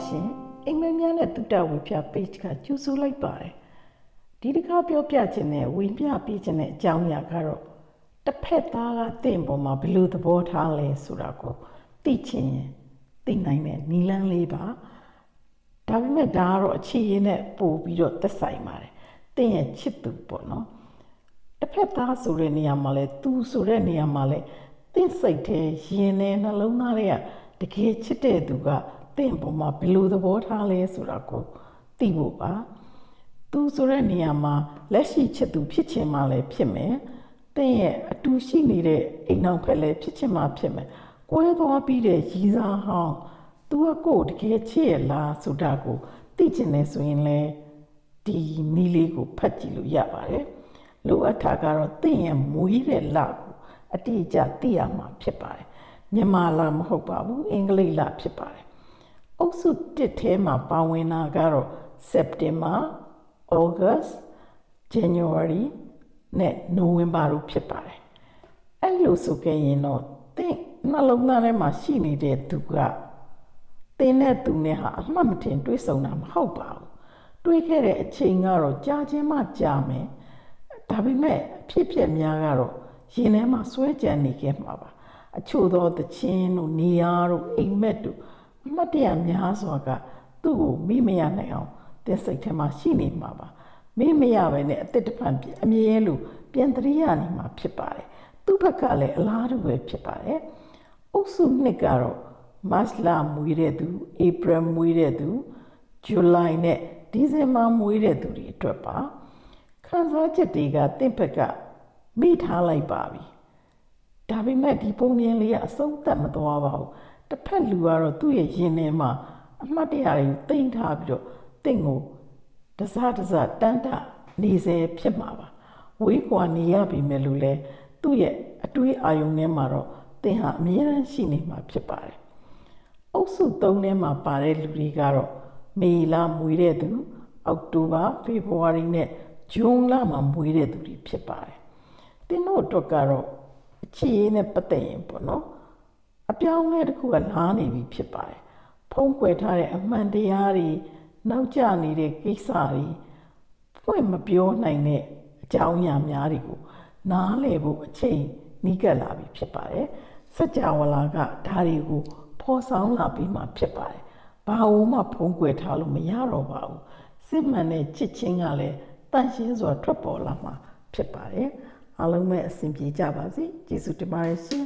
ရှင်အိမ်မက်များနဲ့တုတ္တဝေပြ page ကကျူးဆူလိုက်ပါတယ်ဒီတစ်ခါပြောပြခြင်းနဲ့ဝင်ပြပြခြင်းနဲ့အကြောင်းအရာကတော့တစ်ဖက်သားကတင့်ပေါ်မှာဘယ်လိုသဘောထားလဲဆိုတာကိုသိချင်ရင်သိနိုင်တဲ့နီလန်းလေးပါဒါပေမဲ့ဒါကတော့အခြေရင်းနဲ့ပို့ပြီးတော့သက်ဆိုင်ပါတယ်တင့်ရဲ့ချစ်သူပေါ့နော်တစ်ဖက်သားဆိုတဲ့နေရာမှာလဲသူဆိုတဲ့နေရာမှာလဲတင့်စိတ်ထဲရင်နဲ့နှလုံးသားတွေကတကယ်ချစ်တဲ့သူကတင့်ပေါ်မှာဘယ်လိုသဘောထားလဲဆိုတာကိုသိဖို့ပါသူဆိုတဲ့နေရာမှာလက်ရှိချစ်သူဖြစ်ချင်မှလည်းဖြစ်မယ်တင့်ရဲ့အတူရှိနေတဲ့အိမ်နောက်ဖက်လည်းဖြစ်ချင်မှဖြစ်မယ်ကွဲသွားပြီးတဲ့ရည်စားဟောင်းသူကကိုယ်တကယ်ချစ်ရလားဆိုတာကိုသိချင်တယ်ဆိုရင်လည်းဒီနည်းလေးကိုဖတ်ကြည့်လို့ရပါတယ်လိုအပ်တာကတော့တင့်ရဲ့မွေးတဲ့လကိုအတိအကျသိရမှာဖြစ်ပါတယ်မြန်မာလာမဟုတ်ပါဘူးအင်္ဂလိပ်လာဖြစ်ပါတယ်အုပ်စုတစ်ထဲမှာပါဝင်တာကတော့ September August January နဲ့ November တို့ဖြစ်ပါတယ်အဲ့လိုဆိုခဲ့ရင်တော့တင်းနှလုံးသားထဲမှာရှိနေတဲ့သူကတင်းနဲ့သူနဲ့ဟာအမှတ်မထင်တွေးဆုံတာမဟုတ်ပါဘူးတွေးခဲ့တဲ့အချိန်ကတော့ကြာချင်းမှကြာမယ်ဒါပေမဲ့အဖြစ်အပျက်များကတော့ရင်ထဲမှာစွဲကြံနေခဲ့မှာပါအချို့သောသချင်းတို့နေရာတို့အိမ်မက်တို့အမှတ်တရများစွာကသူ့ကိုမိမရနိုင်အောင်တင်းစိတ်ထဲမှာရှိနေမှာပါမိမရပဲနဲ့အသက်တဖန်အမြဲလိုပြန်တရိယာနေမှာဖြစ်ပါတယ်သူ့ဘက်ကလည်းအလားတူပဲဖြစ်ပါတယ်အုပ်စုနှစ်ကတော့မတ်လမွေးတဲ့သူဧပြီမွေးတဲ့သူဇူလိုင်နဲ့ဒီဇင်ဘာမွေးတဲ့သူတွေအတွက်ပါခံစားချက်တွေကတင့်ဘက်ကမိထားလိုက်ပါပြီဒါပေမဲ့ဒီပုံမြင်လေးကအဆုံးသတ်မသွားပါဘူးတစ်ဖက်လူကတော့သူ့ရဲ့ရင်ထဲမှာအမှတ်တရတွေတိမ့်ထားပြီးတော့တင့်ကိုတစားတန်းတာနေစေဖြစ်မှာပါဝေးကွာနေရပြီမဲ့လို့လဲသူ့ရဲ့အတွေးအာရုံထဲမှာတော့တင်ဟာအမြဲတမ်းရှိနေမှာဖြစ်ပါတယ်အုပ်စု၃ထဲမှာပါတဲ့လူတွေကတော့မေလမွေးတဲ့သူအောက်တိုဘာဖေဖော်ဝါရီနဲ့ဇွန်လမှာမွေးတဲ့သူတွေဖြစ်ပါတယ်တင်တို့အတွက်ကတော့အချစ်ရေးနဲ့ပတ်သက်ရင်ပေါ့နော်အပြောင်းလဲတစ်ခုကလာနေပြီဖြစ်ပါတယ်ဖုံးကွယ်ထားတဲ့အမှန်တရားတွေနောက်ကျနေတဲ့ကိစ္စတွေဖွင့်မပြောနိုင်တဲ့အကြောင်းအရာများတွေကိုနားလည်ဖို့အချိန်နီးကပ်လာပြီဖြစ်ပါတယ်စัจ java လာကဒါတွေကိုဖော်ဆောင်လာပြီးမှဖြစ်ပါတယ်ဘာလို့မှဖုံးကွယ်ထားလို့မရတော့ပါဘူးစစ်မှန်တဲ့ချစ်ချင်းကလည်းတန်ရှင်းစွာထွက်ပေါ်လာမှာဖြစ်ပါတယ်အားလုံးပဲအဆင်ပြေကြပါစေကျေးဇူးတင်ပါတယ်ရှင်